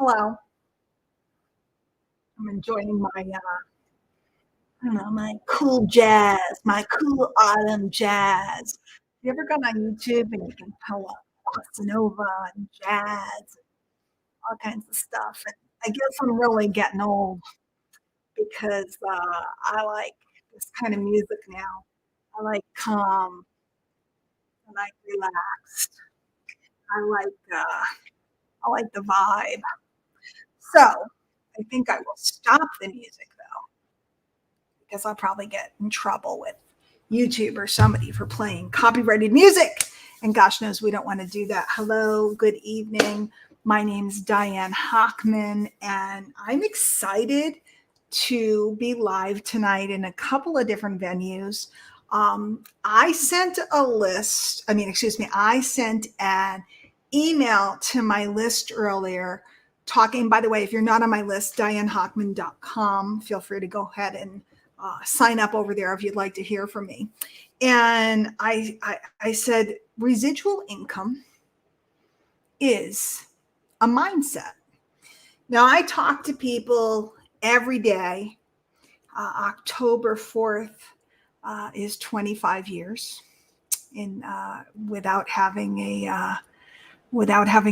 Hello. I'm enjoying my, I don't know, my cool jazz, my cool autumn jazz. You ever gone on YouTube and you can pull up bossa nova and jazz, all kinds of stuff? And I guess I'm really getting old because I like this kind of music now. I like calm. I like relaxed. I like uh, I like the vibe. So I think I will stop the music though because I'll probably get in trouble with YouTube or somebody for playing copyrighted music. And gosh knows we don't want to do that. Hello, good evening. My name's Diane Hockman, and I'm excited to be live tonight in a couple of different venues. I sent a list, I sent an email to my list earlier talking, by the way, if you're not on my list, dianehockman.com, feel free to go ahead and sign up over there if you'd like to hear from me. And I said, residual income is a mindset. Now, I talk to people every day. October 4th is 25 years in without having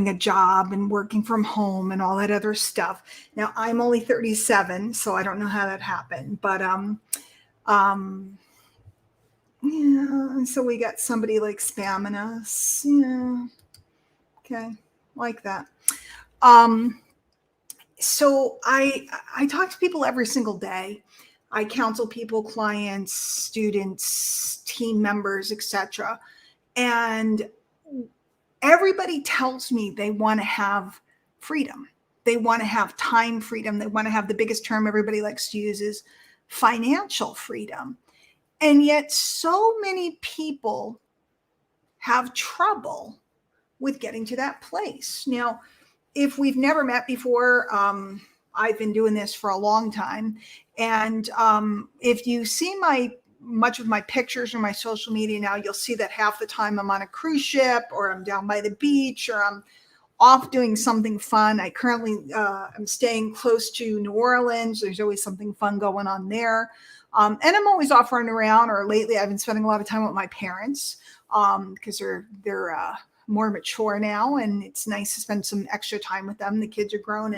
a job and working from home and all that other stuff. Now I'm only 37, so I don't know how that happened, but um, yeah. So we got somebody like spamming us. Yeah, okay, like that. Um, so I talk to people every single day. I counsel people, clients, students, team members, etc. And everybody tells me they want to have freedom. They want to have time freedom. They want to have the biggest term everybody likes to use is financial freedom. And yet, so many people have trouble with getting to that place. Now, if we've never met before, I've been doing this for a long time. And if you see much of my pictures or my social media now, you'll see that half the time I'm on a cruise ship or I'm down by the beach or I'm off doing something fun. I currently am staying close to New Orleans. There's always something fun going on there. And I'm always off running around, or lately I've been spending a lot of time with my parents because they're more mature now, and it's nice to spend some extra time with them. The kids are grown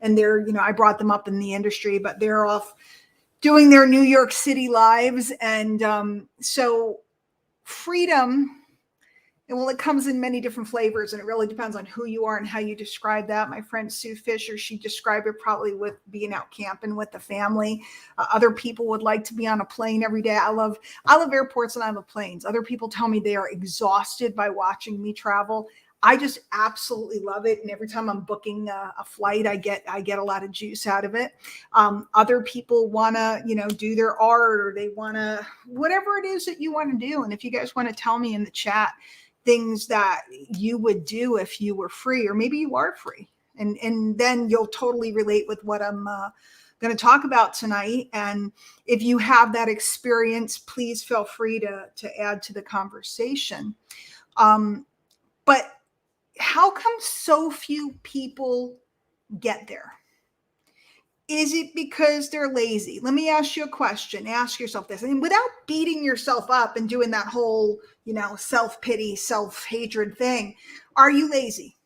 and they're, I brought them up in the industry, but they're off doing their New York City lives. And so freedom, and well, it comes in many different flavors, and it really depends on who you are and how you describe that. My friend Sue Fisher, she described it probably with being out camping with the family. Other people would like to be on a plane every day. I love airports and I love planes. Other people tell me they are exhausted by watching me travel. I just absolutely love it, and every time I'm booking a flight, I get a lot of juice out of it. Other people want to, do their art, or they want to whatever it is that you want to do. And if you guys want to tell me in the chat things that you would do if you were free, or maybe you are free, and then you'll totally relate with what I'm going to talk about tonight. And if you have that experience, please feel free to add to the conversation. But how come so few people get there? Is it because they're lazy? Let me ask you a question. Ask yourself this. I mean, without beating yourself up and doing that whole, self-pity, self-hatred thing, are you lazy?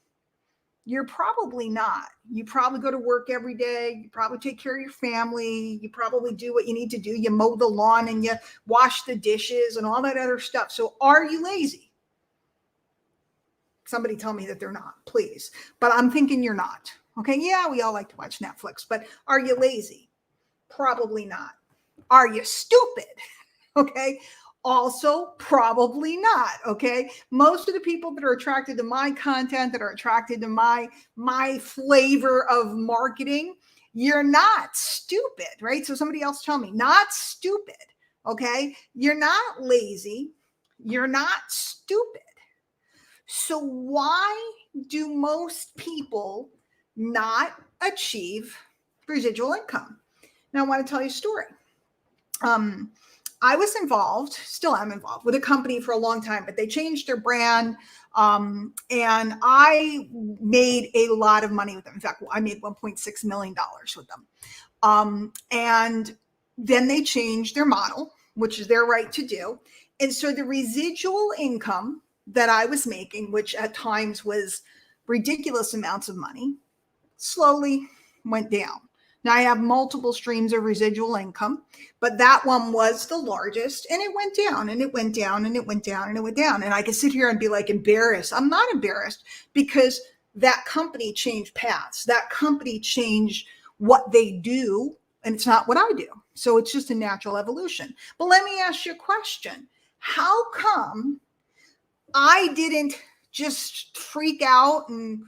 You're probably not. You probably go to work every day. You probably take care of your family. You probably do what you need to do. You mow the lawn and you wash the dishes and all that other stuff. So are you lazy? Somebody tell me that they're not, please. But I'm thinking you're not. Okay, yeah, we all like to watch Netflix, but are you lazy? Probably not. Are you stupid? Okay, also probably not. Okay, most of the people that are attracted to my content, that are attracted to my flavor of marketing, you're not stupid, right? So somebody else tell me, not stupid. Okay, you're not lazy, you're not stupid. So why do most people not achieve residual income? Now, I want to tell you a story. I was involved, still am involved with a company for a long time, but they changed their brand. And I made a lot of money with them. In fact, I made $1.6 million with them. And then they changed their model, which is their right to do. And so the residual income that I was making, which at times was ridiculous amounts of money, slowly went down. Now I have multiple streams of residual income, but that one was the largest, and it went down and it went down and it went down and it went down. And I could sit here and be like embarrassed. I'm not embarrassed because that company changed paths. That company changed what they do, and it's not what I do. So it's just a natural evolution. But let me ask you a question. How come I didn't just freak out and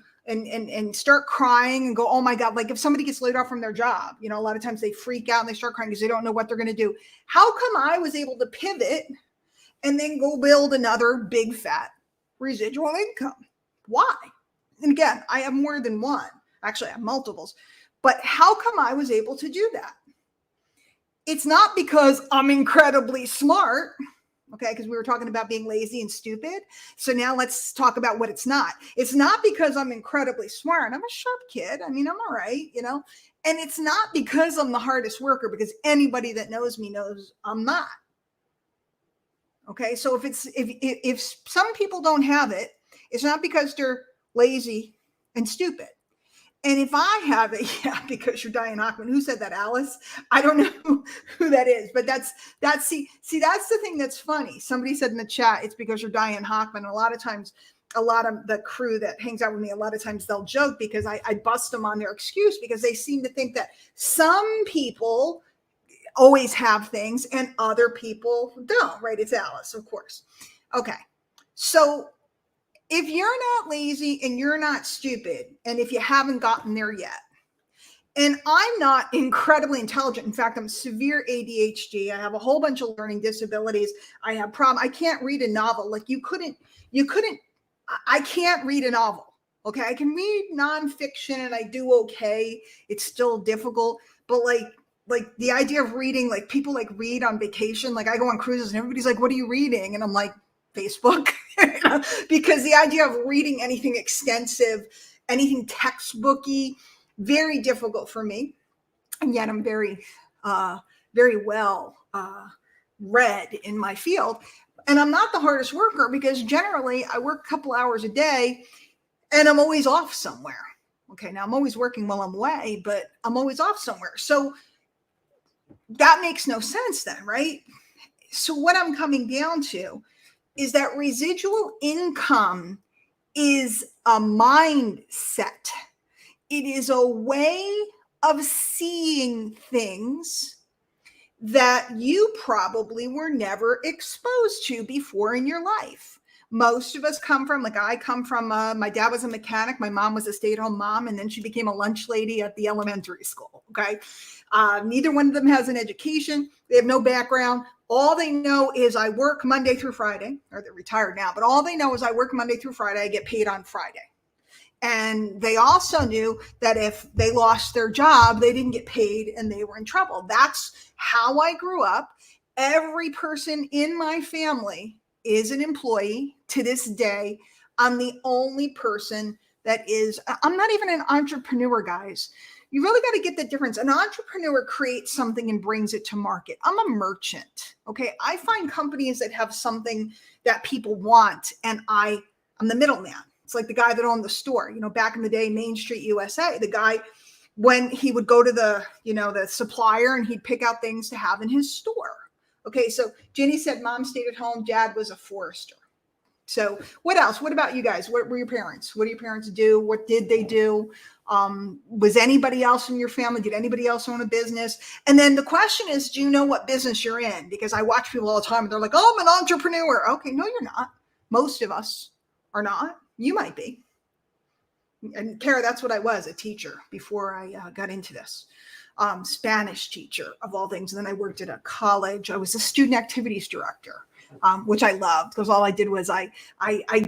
start crying and go, oh my God, like if somebody gets laid off from their job, a lot of times they freak out and they start crying because they don't know what they're going to do. How come I was able to pivot and then go build another big fat residual income? Why? And again, I have more than one. Actually, I have multiples. But how come I was able to do that? It's not because I'm incredibly smart. Okay, because we were talking about being lazy and stupid. So now let's talk about what it's not. It's not because I'm incredibly smart. I'm a sharp kid. I mean, I'm all right, And it's not because I'm the hardest worker, because anybody that knows me knows I'm not. Okay, so if some people don't have it, it's not because they're lazy and stupid. And if I have it, yeah, because you're Diane Hockman. Who said that, Alice? I don't know who that is, but that's that's the thing that's funny. Somebody said in the chat, it's because you're Diane Hockman. A lot of times, a lot of the crew that hangs out with me, a lot of times they'll joke because I bust them on their excuse, because they seem to think that some people always have things and other people don't, right? It's Alice, of course. Okay. So if you're not lazy and you're not stupid, and if you haven't gotten there yet, and I'm not incredibly intelligent. In fact, I'm severe ADHD. I have a whole bunch of learning disabilities. I have problem. I can't read a novel. Like I can't read a novel. Okay. I can read nonfiction and I do okay. It's still difficult, but like the idea of reading, like people like read on vacation. Like I go on cruises and everybody's like, what are you reading? And I'm like, Facebook. Because the idea of reading anything extensive, anything textbooky, very difficult for me. And yet I'm very, very well read in my field. And I'm not the hardest worker, because generally I work a couple hours a day and I'm always off somewhere. Okay, now I'm always working while I'm away, but I'm always off somewhere. So that makes no sense then, right? So what I'm coming down to is that residual income is a mindset. It is a way of seeing things that you probably were never exposed to before in your life. Most of us come from, like I come from, my dad was a mechanic. My mom was a stay-at-home mom, and then she became a lunch lady at the elementary school. Okay. Neither one of them has an education. They have no background. All they know is I work Monday through Friday, or they're retired now, but all they know is I work Monday through Friday. I get paid on Friday. And they also knew that if they lost their job, they didn't get paid and they were in trouble. That's how I grew up. Every person in my family is an employee to this day. I'm the only person that is, I'm not even an entrepreneur, guys. You really got to get the difference. An entrepreneur creates something and brings it to market. I'm a merchant. Okay. I find companies that have something that people want, and I'm the middleman. It's like the guy that owned the store, back in the day, Main Street USA, the guy, when he would go to the supplier and he'd pick out things to have in his store. Okay. So Jenny said mom stayed at home. Dad was a forester. So what else? What about you guys? What were your parents? What do your parents do? What did they do? Was anybody else in your family? Did anybody else own a business? And then the question is, do you know what business you're in? Because I watch people all the time and they're like, oh, I'm an entrepreneur. Okay. No, you're not. Most of us are not. You might be. And Kara, that's what I was, a teacher before I got into this. Spanish teacher of all things. And then I worked at a college. I was a student activities director, which I loved, because all I did was I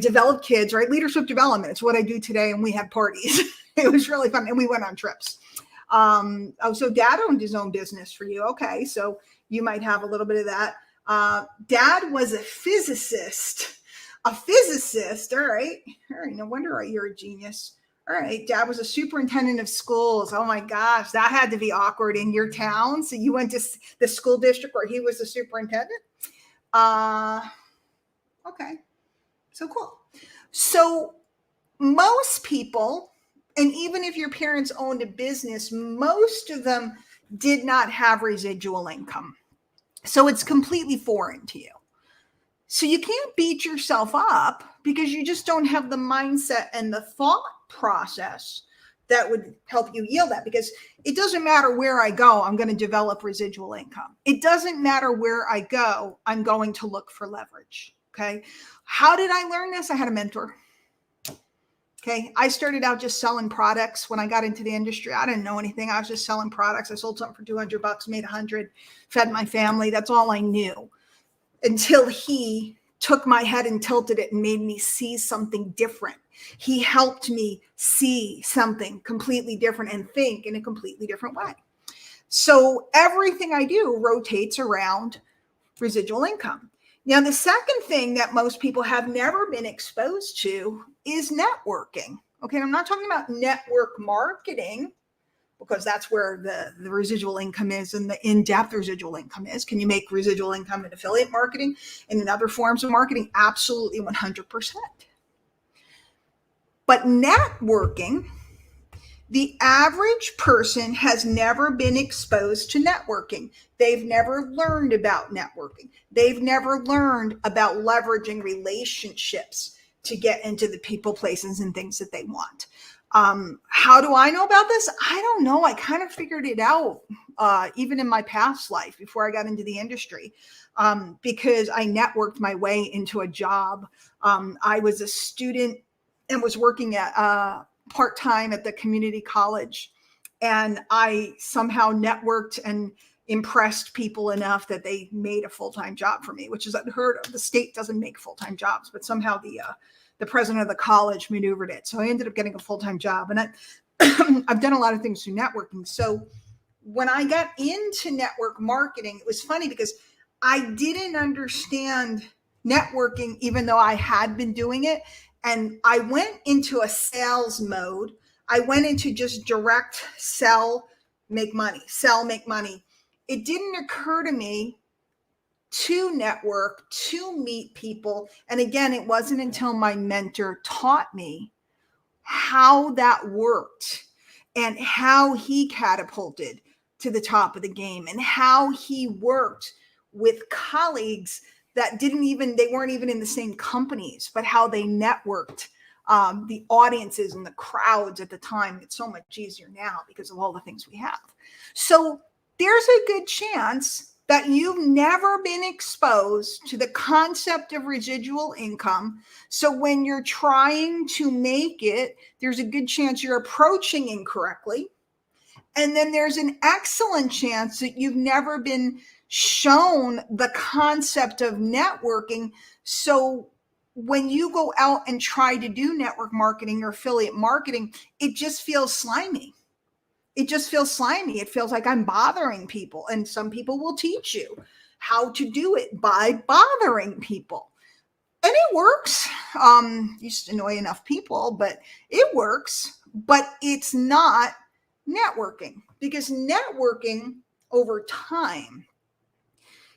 developed kids, right? Leadership development. It's what I do today. And we had parties. It was really fun. And we went on trips. So dad owned his own business for you. Okay. So you might have a little bit of that. Dad was a physicist. A physicist. All right. All right. No wonder you're a genius. All right. Dad was a superintendent of schools. Oh my gosh. That had to be awkward in your town. So you went to the school district where he was the superintendent? Uh, okay. So cool. So most people, and even if your parents owned a business, most of them did not have residual income. So it's completely foreign to you. So you can't beat yourself up because you just don't have the mindset and the thought process that would help you yield that. Because it doesn't matter where I go, I'm going to develop residual income. It doesn't matter where I go, I'm going to look for leverage. Okay. How did I learn this? I had a mentor. Okay. I started out just selling products when I got into the industry. I didn't know anything. I was just selling products. I sold something for $200, made 100, fed my family. That's all I knew until he took my head and tilted it and made me see something different. He helped me see something completely different and think in a completely different way. So everything I do rotates around residual income. Now, the second thing that most people have never been exposed to is networking. Okay, and I'm not talking about network marketing because that's where the residual income is and the in-depth residual income is. Can you make residual income in affiliate marketing and in other forms of marketing? Absolutely 100%. But networking, the average person has never been exposed to networking. They've never learned about networking. They've never learned about leveraging relationships to get into the people, places, and things that they want. How do I know about this? I don't know. I kind of figured it out even in my past life before I got into the industry because I networked my way into a job. I was a student and was working at part-time at the community college. And I somehow networked and impressed people enough that they made a full-time job for me, which is unheard of. The state doesn't make full-time jobs, but somehow the president of the college maneuvered it. So I ended up getting a full-time job. And I've done a lot of things through networking. So when I got into network marketing, it was funny because I didn't understand networking, even though I had been doing it. And I went into a sales mode. I went into just direct sell, make money, sell, make money. It didn't occur to me to network, to meet people. And again, it wasn't until my mentor taught me how that worked and how he catapulted to the top of the game and how he worked with colleagues that they weren't even in the same companies, but how they networked the audiences and the crowds at the time. It's so much easier now because of all the things we have. So there's a good chance that you've never been exposed to the concept of residual income. So when you're trying to make it, there's a good chance you're approaching incorrectly. And then there's an excellent chance that you've never been shown the concept of networking. So when you go out and try to do network marketing or affiliate marketing, it just feels slimy. It just feels slimy. It feels like I'm bothering people. And some people will teach you how to do it by bothering people. And it works. You just annoy enough people, but it works. But it's not networking because networking over time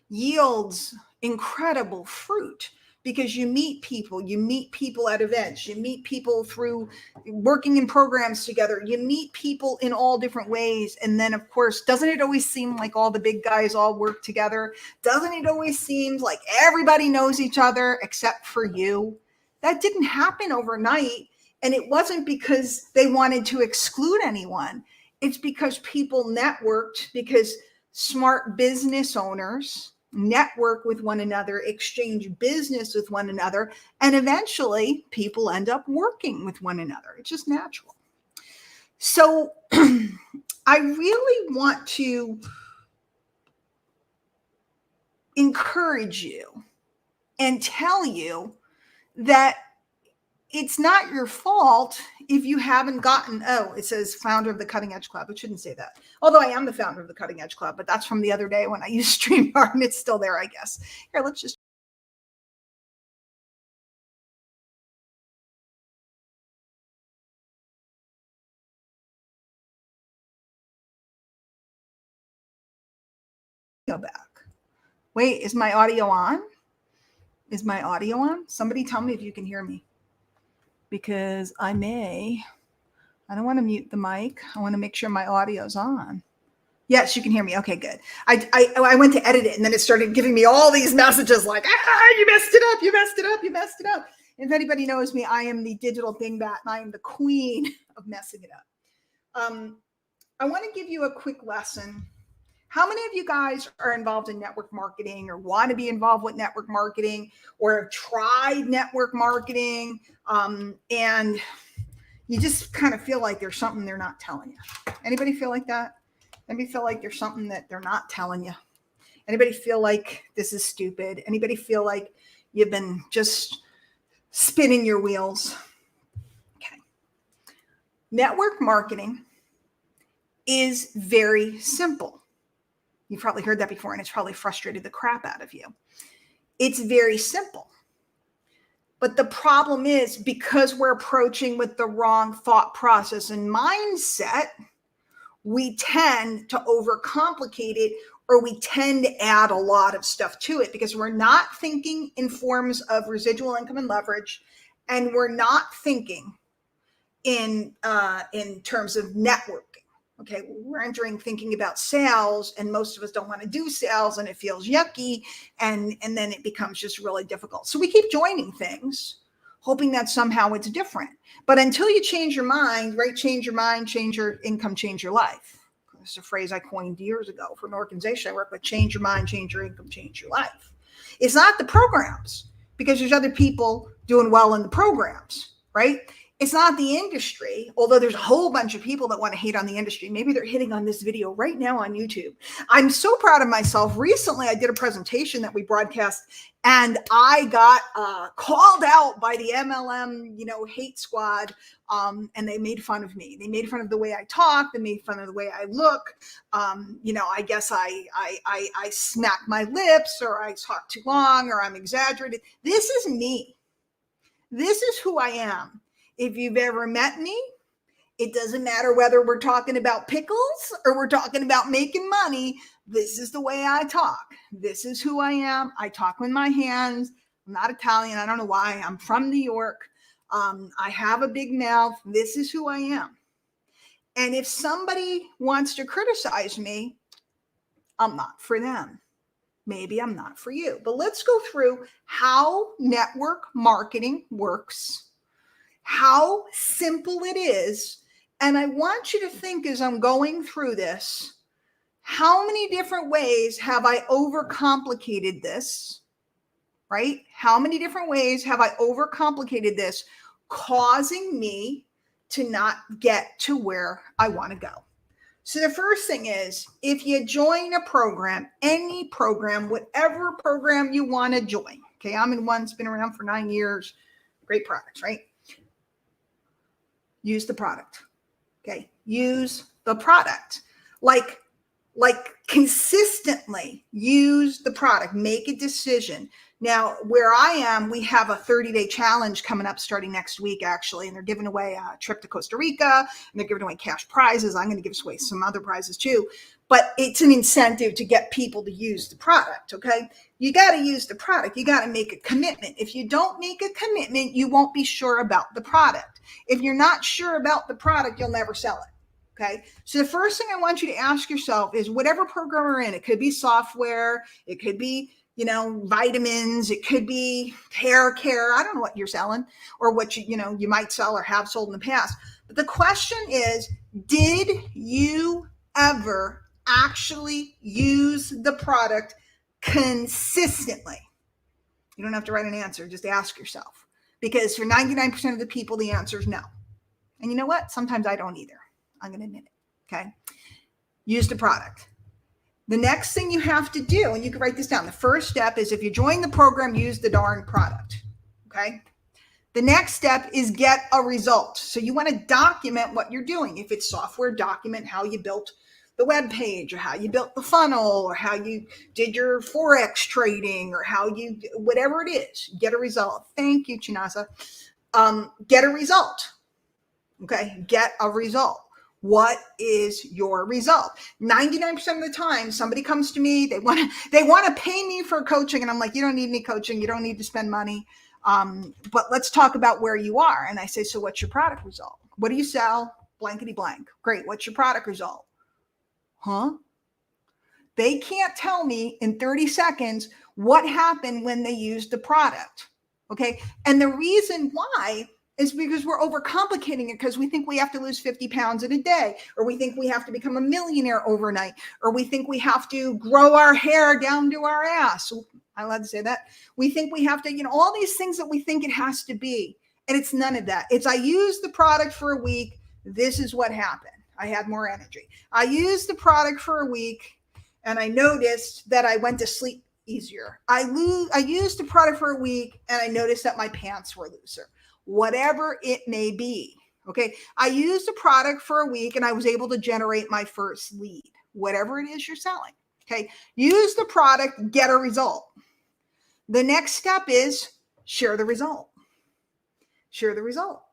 yields incredible fruit because you meet people at events, you meet people through working in programs together, you meet people in all different ways. And then of course, doesn't it always seem like all the big guys all work together? Doesn't it always seem like everybody knows each other except for you? That didn't happen overnight. And it wasn't because they wanted to exclude anyone. It's because people networked, because smart business owners network with one another, exchange business with one another, and eventually people end up working with one another. It's just natural. So I really want to encourage you and tell you that it's not your fault if you haven't gotten, it says founder of the Cutting Edge Club. It shouldn't say that. Although I am the founder of the Cutting Edge Club, but that's from the other day when I used StreamYard and it's still there, I guess. Here, let's just go back. Wait, is my audio on? Is my audio on? Somebody tell me if you can hear me. Because I don't want to mute the mic. I want to make sure my audio's on. Yes, you can hear me. Okay, good. I went to edit it and then it started giving me all these messages like, you messed it up, you messed it up, you messed it up. And if anybody knows me, I am the digital dingbat and I am the queen of messing it up. I want to give you a quick lesson. How many of you guys are involved in network marketing or want to be involved with network marketing or have tried network marketing and you just kind of feel like there's something they're not telling you? Anybody feel like that? Anybody feel like there's something that they're not telling you? Anybody feel like this is stupid? Anybody feel like you've been just spinning your wheels? Okay. Network marketing is very simple. You've probably heard that before, and it's probably frustrated the crap out of you. It's very simple. But the problem is because we're approaching with the wrong thought process and mindset, we tend to overcomplicate it, or we tend to add a lot of stuff to it because we're not thinking in forms of residual income and leverage, and we're not thinking in terms of networking. Okay, we're entering thinking about sales, and most of us don't want to do sales, and it feels yucky, and then it becomes just really difficult. So we keep joining things, hoping that somehow it's different. But until you change your mind, right? Change your mind, change your income, change your life. It's a phrase I coined years ago for an organization I work with. Change your mind, change your income, change your life. It's not the programs, because there's other people doing well in the programs, right? It's not the industry, although there's a whole bunch of people that want to hate on the industry. Maybe they're hitting on this video right now on YouTube. I'm so proud of myself. Recently, I did a presentation that we broadcast, and I got called out by the MLM, hate squad, and they made fun of me. They made fun of the way I talk. They made fun of the way I look. I guess I smack my lips, or I talk too long, or I'm exaggerated. This is me. This is who I am. If you've ever met me, it doesn't matter whether we're talking about pickles or we're talking about making money. This is the way I talk. This is who I am. I talk with my hands. I'm not Italian. I don't know why. I'm from New York. I have a big mouth. This is who I am. And if somebody wants to criticize me, I'm not for them. Maybe I'm not for you. But let's go through how network marketing works, how simple it is. And I want you to think, as I'm going through this, how many different ways have I overcomplicated this, right? How many different ways have I overcomplicated this, causing me to not get to where I want to go? So the first thing is, if you join a program, any program, whatever program you want to join, okay, I'm in one, it's been around for 9 years, great products, right? Use the product. Okay. Use the product. Like consistently use the product. Make a decision. Now, where I am, we have a 30-day challenge coming up starting next week, actually, and they're giving away a trip to Costa Rica, and they're giving away cash prizes. I'm going to give away some other prizes too, but it's an incentive to get people to use the product. Okay. You got to use the product. You got to make a commitment. If you don't make a commitment, you won't be sure about the product. If you're not sure about the product, you'll never sell it. Okay. So the first thing I want you to ask yourself is, whatever program we're in, it could be software, it could be, vitamins, it could be hair care. I don't know what you're selling or what you might sell or have sold in the past. But the question is, did you ever actually use the product consistently? You don't have to write an answer. Just ask yourself, because for 99% of the people, the answer is no. And you know what? Sometimes I don't either. I'm going to admit it. Okay. Use the product. The next thing you have to do, and you can write this down, the first step is, if you join the program, use the darn product. Okay. The next step is get a result. So you want to document what you're doing. If it's software, document how you built the web page, or how you built the funnel, or how you did your Forex trading, or how you, whatever it is, get a result. Thank you, Chinasa. Get a result. Okay. Get a result. What is your result? 99% of the time, somebody comes to me, they want to pay me for coaching. And I'm like, you don't need any coaching. You don't need to spend money. But let's talk about where you are. And I say, so what's your product result? What do you sell? Blankety blank. Great. What's your product result? Huh? They can't tell me in 30 seconds what happened when they used the product. Okay. And the reason why is because we're overcomplicating it, because we think we have to lose 50 pounds in a day, or we think we have to become a millionaire overnight, or we think we have to grow our hair down to our ass. I'm allowed to say that. We think we have to, all these things that we think it has to be. And it's none of that. It's I used the product for a week. This is what happened. I had more energy. I used the product for a week and I noticed that I went to sleep easier. I used the product for a week and I noticed that my pants were looser. Whatever it may be. Okay. I used the product for a week and I was able to generate my first lead, whatever it is you're selling. Okay. Use the product, get a result. The next step is share the result. Share the result.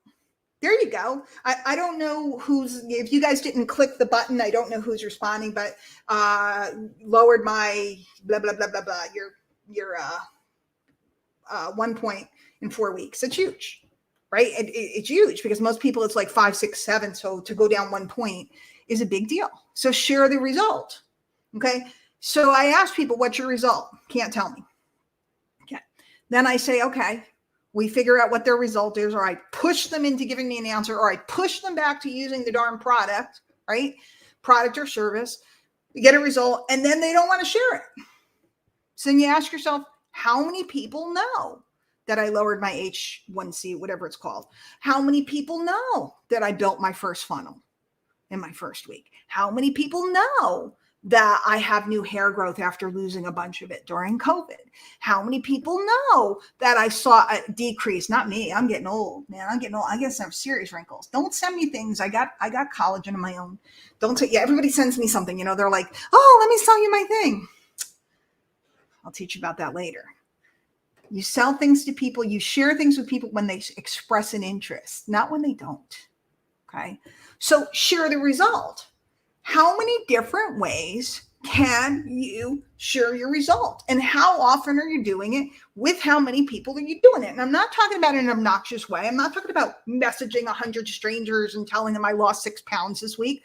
There you go. I don't know if you guys didn't click the button, I don't know who's responding, but lowered my blah, blah, blah, blah, blah. Your 1 point in 4 weeks. It's huge, right? It's huge because most people it's like 5, 6, 7. So to go down 1 point is a big deal. So share the result. Okay. So I ask people, what's your result? Can't tell me. Okay. Then I say, okay. We figure out what their result is, or I push them into giving me an answer, or I push them back to using the darn product, right? Product or service, you get a result, and then they don't want to share it. So then you ask yourself, how many people know that I lowered my H1C, whatever it's called? How many people know that I built my first funnel in my first week? How many people know that I have new hair growth after losing a bunch of it during COVID? How many people know that I saw a decrease? Not me. I'm getting old, man. I'm getting old. I get some serious wrinkles. Don't send me things. I got collagen of my own. Everybody sends me something, they're like, oh, let me sell you my thing. I'll teach you about that later. You sell things to people. You share things with people when they express an interest, not when they don't. Okay. So share the result. How many different ways can you share your result? And how often are you doing it? With how many people are you doing it? And I'm not talking about in an obnoxious way. I'm not talking about messaging 100 strangers and telling them I lost 6 pounds this week.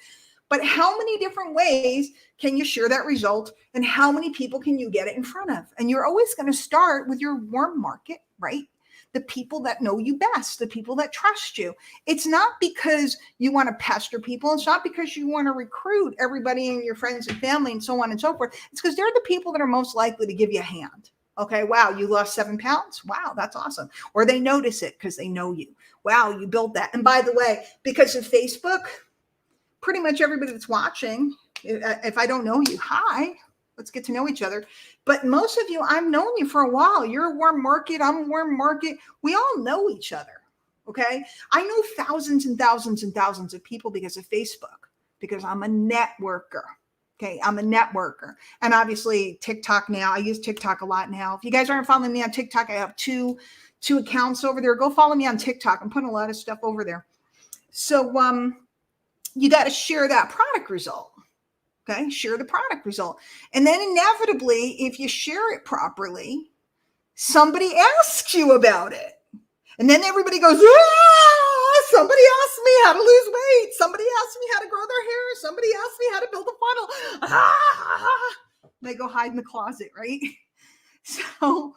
But how many different ways can you share that result? And how many people can you get it in front of? And you're always going to start with your warm market, right? The people that know you best, the people that trust you. It's not because you want to pester people. It's not because you want to recruit everybody and your friends and family and so on and so forth. It's because they're the people that are most likely to give you a hand. Okay, wow, you lost 7 pounds. Wow, that's awesome. Or they notice it because they know you. Wow, you built that. And by the way, because of Facebook, pretty much everybody that's watching, if I don't know you, hi. Let's get to know each other. But most of you, I've known you for a while. You're a warm market. I'm a warm market. We all know each other. Okay. I know thousands and thousands and thousands of people because of Facebook, because I'm a networker. Okay. I'm a networker. And obviously TikTok now, I use TikTok a lot now. If you guys aren't following me on TikTok, I have two accounts over there. Go follow me on TikTok. I'm putting a lot of stuff over there. So, you got to share that product result. Okay, share the product result. And then inevitably, if you share it properly, somebody asks you about it. And then everybody goes, somebody asked me how to lose weight. Somebody asked me how to grow their hair. Somebody asked me how to build a funnel. They go hide in the closet, right? So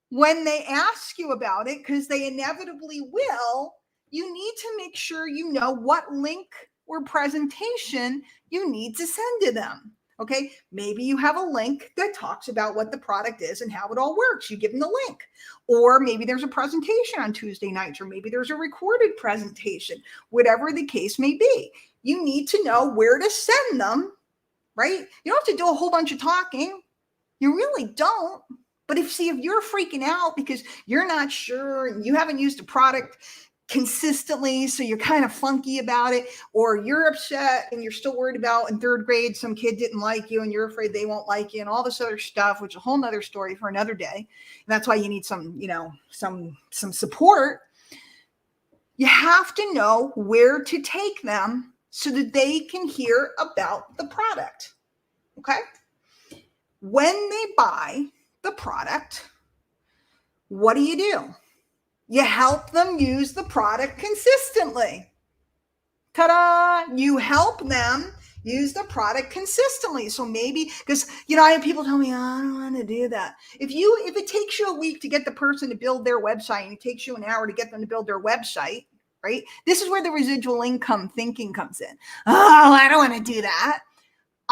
when they ask you about it, because they inevitably will, you need to make sure you know what link or presentation you need to send to them. Okay, maybe you have a link that talks about what the product is and how it all works. You give them the link. Or maybe there's a presentation on Tuesday nights, or maybe there's a recorded presentation, whatever the case may be. You need to know where to send them, right? You don't have to do a whole bunch of talking. You really don't. But if you're freaking out because you're not sure and you haven't used a product consistently, so you're kind of funky about it, or you're upset and you're still worried about in 3rd grade some kid didn't like you and you're afraid they won't like you and all this other stuff, which is a whole nother story for another day. And that's why you need some support. You have to know where to take them so that they can hear about the product. Okay? When they buy the product, what do? You help them use the product consistently. Ta-da! You help them use the product consistently. So maybe, because I have people tell me, oh, I don't want to do that. If it takes you a week to get the person to build their website, and it takes you an hour to get them to build their website, right? This is where the residual income thinking comes in. Oh, I don't want to do that.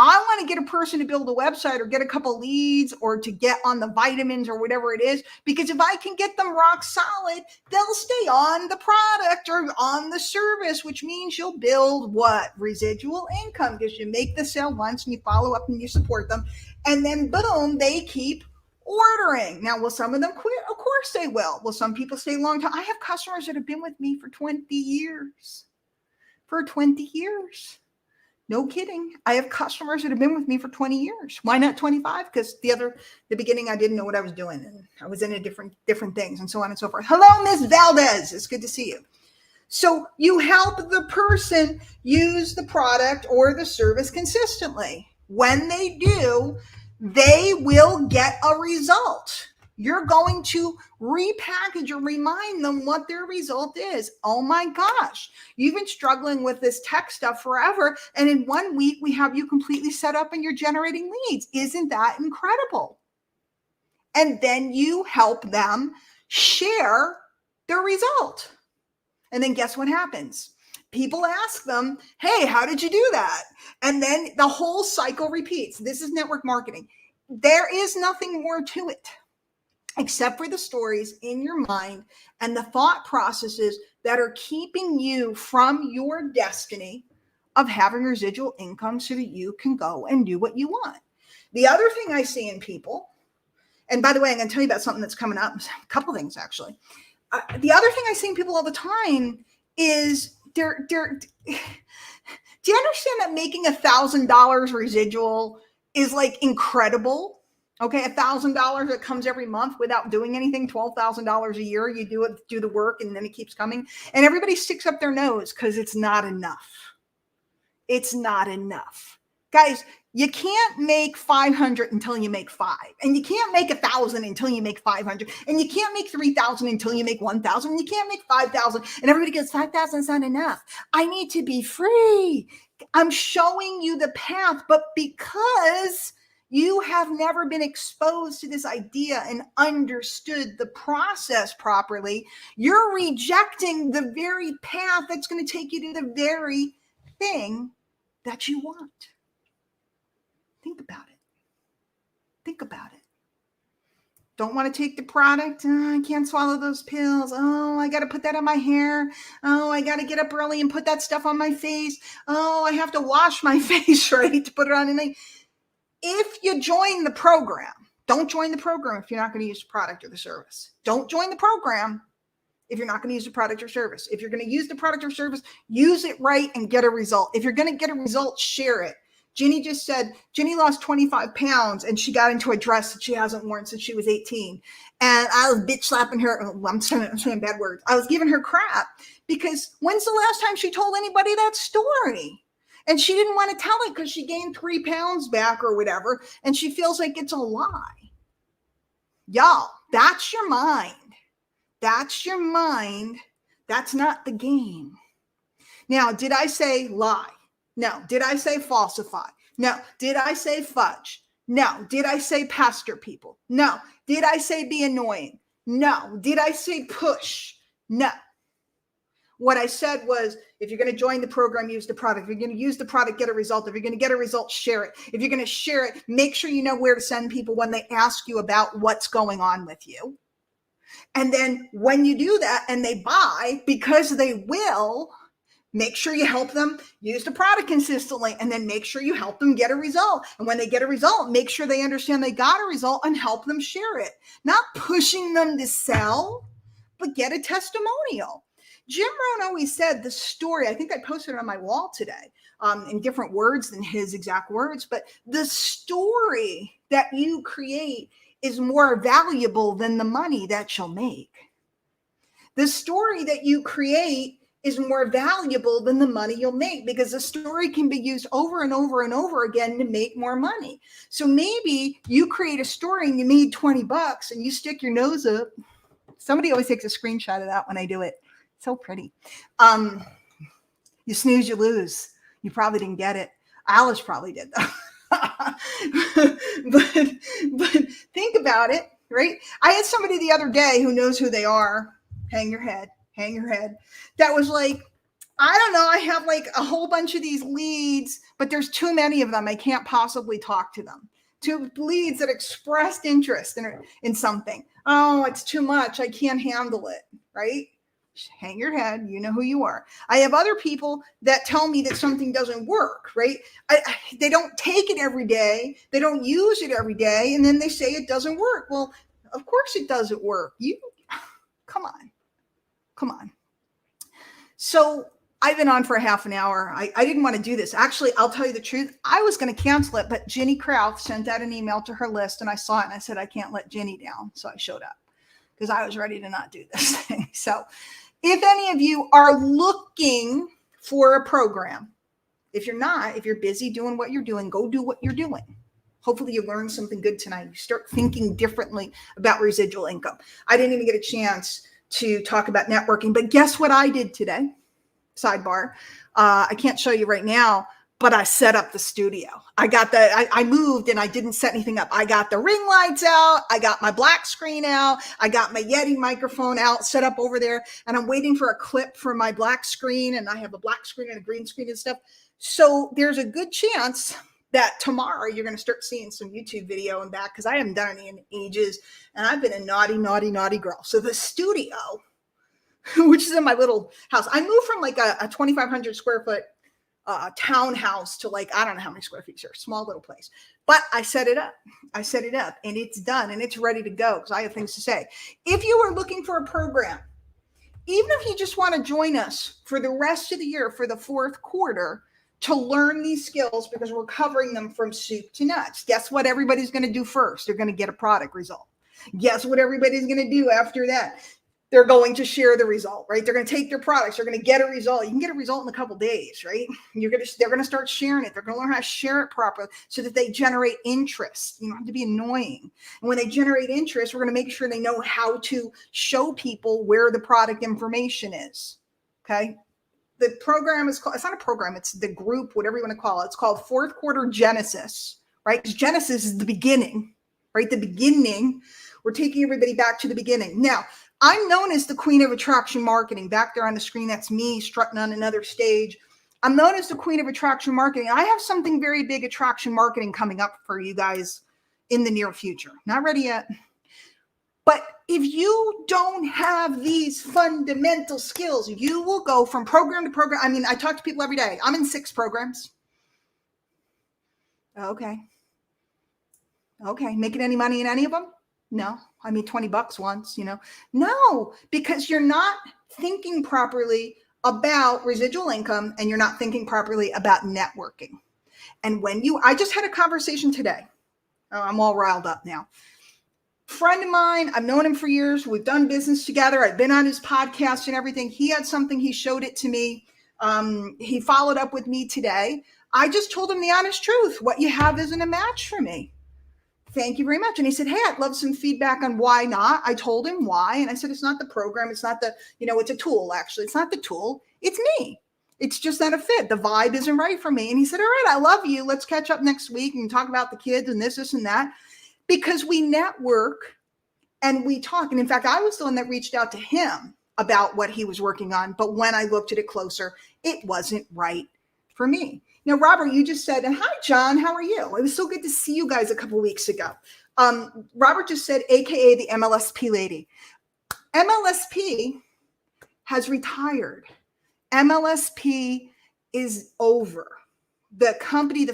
I want to get a person to build a website or get a couple leads or to get on the vitamins or whatever it is, because if I can get them rock solid, they'll stay on the product or on the service, which means you'll build what? Residual income, because you make the sale once and you follow up and you support them. And then boom, they keep ordering. Now, will some of them quit? Of course they will. Will some people stay a long time? I have customers that have been with me for 20 years. For 20 years. No kidding. I have customers that have been with me for 20 years. Why not 25? Because the beginning, I didn't know what I was doing, and I was into different things, and so on and so forth. Hello, Miss Valdez. It's good to see you. So you help the person use the product or the service consistently. When they do, they will get a result. You're going to repackage or remind them what their result is. Oh my gosh, you've been struggling with this tech stuff forever, and in 1 week, we have you completely set up and you're generating leads. Isn't that incredible? And then you help them share their result. And then guess what happens? People ask them, hey, how did you do that? And then the whole cycle repeats. This is network marketing. There is nothing more to it except for the stories in your mind and the thought processes that are keeping you from your destiny of having residual income so that you can go and do what you want. The other thing I see in people, and by the way, I'm going to tell you about something that's coming up, a couple things actually. The other thing I see in people all the time is do you understand that making $1,000 residual is like incredible? Okay, $1,000 that comes every month without doing anything, $12,000 a year. You do the work, and then it keeps coming. And everybody sticks up their nose because it's not enough. It's not enough. Guys, you can't make 500 until you make 5. And you can't make 1,000 until you make 500. And you can't make 3,000 until you make 1,000. And you can't make 5,000. And everybody goes, 5,000 is not enough. I need to be free. I'm showing you the path, but because you have never been exposed to this idea and understood the process properly, you're rejecting the very path that's going to take you to the very thing that you want. Think about it. Think about it. Don't want to take the product. Oh, I can't swallow those pills. Oh, I got to put that on my hair. Oh, I got to get up early and put that stuff on my face. Oh, I have to wash my face, right, to put it on. And if you join the program, don't join the program if you're not going to use the product or the service. Don't join the program if you're not going to use the product or service. If you're going to use the product or service, use it right and get a result. If you're going to get a result, share it. Ginny just said, Ginny lost 25 pounds and she got into a dress that she hasn't worn since she was 18. And I was bitch slapping her. I'm saying bad words. I was giving her crap because when's the last time she told anybody that story? And she didn't want to tell it because she gained 3 pounds back or whatever. And she feels like it's a lie. Y'all, that's your mind. That's your mind. That's not the game. Now, did I say lie? No. Did I say falsify? No. Did I say fudge? No. Did I say pastor people? No. Did I say be annoying? No. Did I say push? No. What I said was, if you're going to join the program, use the product. If you're going to use the product, get a result. If you're going to get a result, share it. If you're going to share it, make sure you know where to send people when they ask you about what's going on with you. And then when you do that and they buy, because they will, make sure you help them use the product consistently, and then make sure you help them get a result. And when they get a result, make sure they understand they got a result and help them share it. Not pushing them to sell, but get a testimonial. Jim Rohn always said the story, I think I posted it on my wall today, in different words than his exact words, but the story that you create is more valuable than the money that you'll make. The story that you create is more valuable than the money you'll make, because the story can be used over and over and over again to make more money. So maybe you create a story and you made $20 and you stick your nose up. Somebody always takes a screenshot of that when I do it. So pretty. You snooze, you lose. You probably didn't get it. Alice probably did though. but think about it, right? I had somebody the other day who knows who they are. Hang your head. That was like, I don't know. I have like a whole bunch of these leads, but there's too many of them. I can't possibly talk to them. Two leads that expressed interest in something. Oh, it's too much. I can't handle it, right? Hang your head. You know who you are. I have other people that tell me that something doesn't work, right? They don't take it every day. They don't use it every day. And then they say it doesn't work. Well, of course it doesn't work. Come on. So I've been on for a half an hour. I didn't want to do this. Actually, I'll tell you the truth. I was going to cancel it, but Ginny Kraft sent out an email to her list and I saw it and I said, I can't let Ginny down. So I showed up because I was ready to not do this thing. So if any of you are looking for a program, if you're not, if you're busy doing what you're doing, go do what you're doing. Hopefully you learned something good tonight. You start thinking differently about residual income. I didn't even get a chance to talk about networking, but guess what I did today? Sidebar. I can't show you right now, but I set up the studio. I moved and I didn't set anything up. I got the ring lights out. I got my black screen out. I got my Yeti microphone out, set up over there. And I'm waiting for a clip for my black screen. And I have a black screen and a green screen and stuff. So there's a good chance that tomorrow you're going to start seeing some YouTube video and back, because I haven't done any in ages. And I've been a naughty girl. So the studio, which is in my little house, I moved from like a 2,500 square foot townhouse to like, I don't know how many square feet here, small little place, but I set it up and it's done and it's ready to go because I have things to say. If you are looking for a program, even if you just want to join us for the rest of the year, for the fourth quarter, to learn these skills, because we're covering them from soup to nuts. Guess what everybody's going to do first? They're going to get a product result. Guess what everybody's going to do after that? They're going to share the result, right? They're going to take their products. They're going to get a result. You can get a result in a couple of days, right? They're going to start sharing it. They're going to learn how to share it properly so that they generate interest. You don't have to be annoying. And when they generate interest, we're going to make sure they know how to show people where the product information is. Okay. The program is called, it's not a program, it's the group, whatever you want to call it. It's called Fourth Quarter Genesis, right? Because Genesis is the beginning, right? The beginning. We're taking everybody back to the beginning. Now, I'm known as the queen of attraction marketing. Back there on the screen, that's me strutting on another stage. I'm known as the queen of attraction marketing. I have something very big attraction marketing coming up for you guys in the near future. Not ready yet. But if you don't have these fundamental skills, you will go from program to program. I mean, I talk to people every day. I'm in 6 programs. Okay. Making any money in any of them? No, I made $20 once, No, because you're not thinking properly about residual income and you're not thinking properly about networking. And I just had a conversation today. Oh, I'm all riled up now. Friend of mine, I've known him for years. We've done business together. I've been on his podcast and everything. He had something. He showed it to me. He followed up with me today. I just told him the honest truth. What you have isn't a match for me. Thank you very much. And he said, hey, I'd love some feedback on why not. I told him why. And I said, it's not the program. It's not it's a tool, actually. It's not the tool. It's me. It's just not a fit. The vibe isn't right for me. And he said, all right, I love you. Let's catch up next week and talk about the kids and this and that. Because we network and we talk. And in fact, I was the one that reached out to him about what he was working on. But when I looked at it closer, it wasn't right for me. Now, Robert, you just said, and hi, John, how are you? It was so good to see you guys a couple of weeks ago. Robert just said, AKA the MLSP lady. MLSP has retired. MLSP is over. The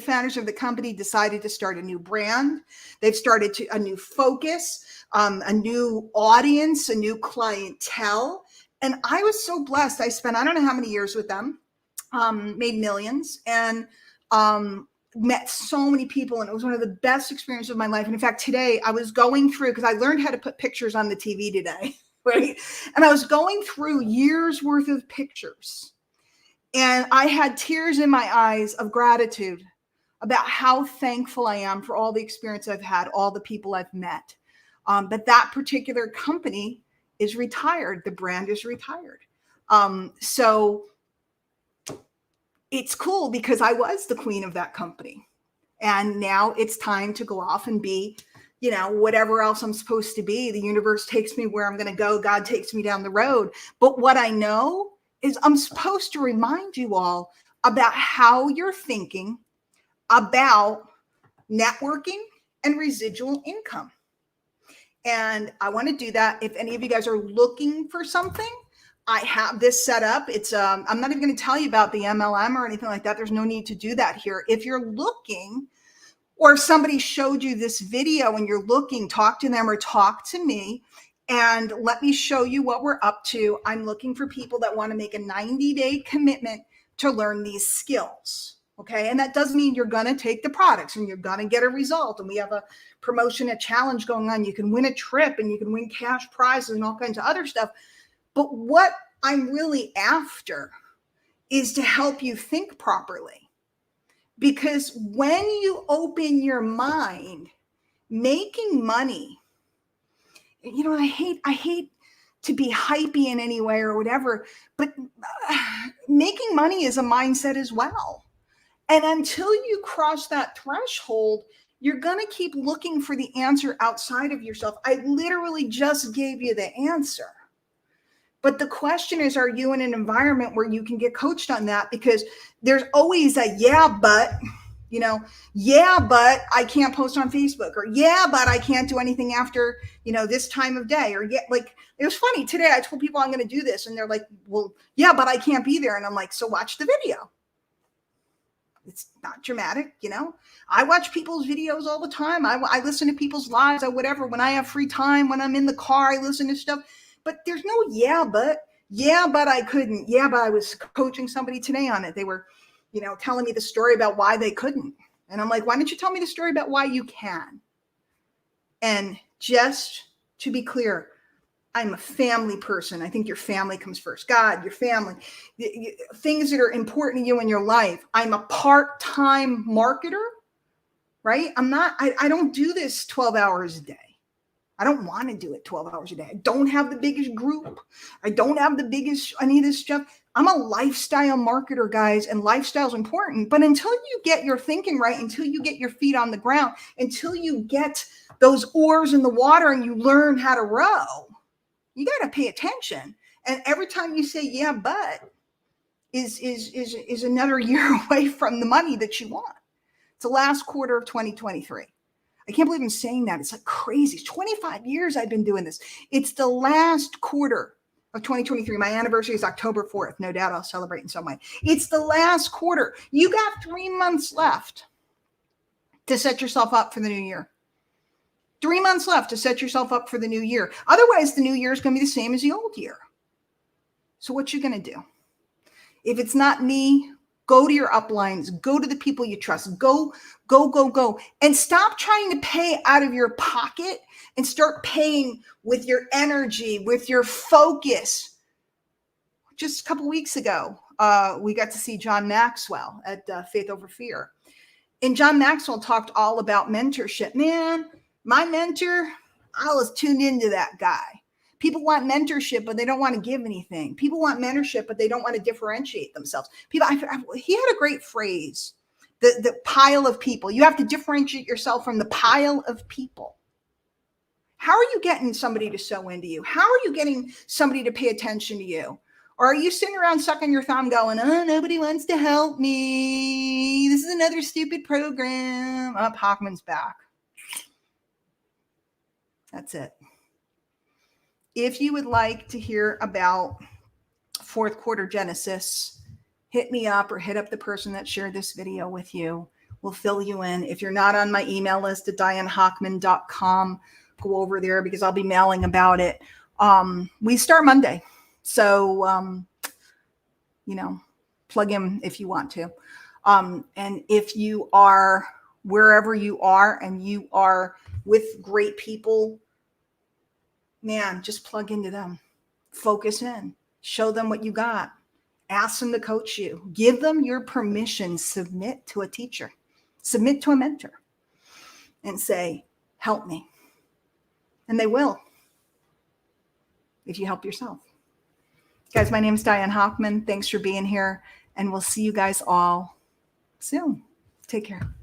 founders of the company decided to start a new brand. They've started a new focus, a new audience, a new clientele. And I was so blessed. I spent, I don't know how many years with them. Made millions and met so many people. And it was one of the best experiences of my life. And in fact, today I was going through, because I learned how to put pictures on the TV today. right? And I was going through years worth of pictures, and I had tears in my eyes of gratitude about how thankful I am for all the experience I've had, all the people I've met. But that particular company is retired. The brand is retired. So it's cool because I was the queen of that company. And now it's time to go off and be, whatever else I'm supposed to be. The universe takes me where I'm going to go. God takes me down the road. But what I know is I'm supposed to remind you all about how you're thinking about networking and residual income. And I want to do that. If any of you guys are looking for something, I have this set up. It's I'm not even going to tell you about the MLM or anything like that. There's no need to do that here. If you're looking, or if somebody showed you this video and you're looking, talk to them or talk to me and let me show you what we're up to. I'm looking for people that want to make a 90-day commitment to learn these skills. Okay. And that doesn't mean you're going to take the products and you're going to get a result. And we have a promotion, a challenge going on. You can win a trip and you can win cash prizes and all kinds of other stuff. But what I'm really after is to help you think properly. Because when you open your mind, making money, I hate to be hypey in any way or whatever, but making money is a mindset as well. And until you cross that threshold, you're going to keep looking for the answer outside of yourself. I literally just gave you the answer. But the question is, are you in an environment where you can get coached on that? Because there's always a but I can't post on Facebook, or but I can't do anything after, this time of day, or like, it was funny today. I told people I'm going to do this and they're like, well, but I can't be there. And I'm like, so watch the video. It's not dramatic. I watch people's videos all the time. I listen to people's lives or whatever. When I have free time, when I'm in the car, I listen to stuff, but there's no, but I couldn't. But I was coaching somebody today on it. They were, telling me the story about why they couldn't. And I'm like, why don't you tell me the story about why you can? And just to be clear, I'm a family person. I think your family comes first. God, your family, things that are important to you in your life. I'm a part-time marketer, right? I don't do this 12 hours a day. I don't want to do it 12 hours a day. I don't have the biggest group. I don't have the biggest, any of this stuff. I'm a lifestyle marketer, guys, and lifestyle is important. But until you get your thinking right, until you get your feet on the ground, until you get those oars in the water and you learn how to row, you got to pay attention. And every time you say, but is another year away from the money that you want. It's the last quarter of 2023. I can't believe I'm saying that. It's like crazy. It's 25 years I've been doing this. It's the last quarter of 2023. My anniversary is October 4th. No doubt I'll celebrate in some way. It's the last quarter. You got 3 months left to set yourself up for the new year. 3 months left to set yourself up for the new year. Otherwise, the new year is going to be the same as the old year. So what you going to do? If it's not me, go to your uplines, go to the people you trust, go, and stop trying to pay out of your pocket and start paying with your energy, with your focus. Just a couple weeks ago, we got to see John Maxwell at Faith Over Fear. And John Maxwell talked all about mentorship. Man, my mentor, I was tuned into that guy. People want mentorship, but they don't want to give anything. People want mentorship, but they don't want to differentiate themselves. He had a great phrase, the pile of people. You have to differentiate yourself from the pile of people. How are you getting somebody to sew into you? How are you getting somebody to pay attention to you? Or are you sitting around sucking your thumb going, oh, nobody wants to help me. This is another stupid program. Oh, Hockman's back. That's it. If you would like to hear about fourth quarter Genesis, hit me up or hit up the person that shared this video with you. We'll fill you in. If you're not on my email list at dianehockman.com, go over there because I'll be mailing about it. We start Monday. So, plug in if you want to. And if you are wherever you are and you are with great people, man, just plug into them. Focus in. Show them what you got. Ask them to coach you. Give them your permission. Submit to a teacher. Submit to a mentor. And say, help me. And they will, if you help yourself. Guys, my name is Diane Hoffman. Thanks for being here. And we'll see you guys all soon. Take care.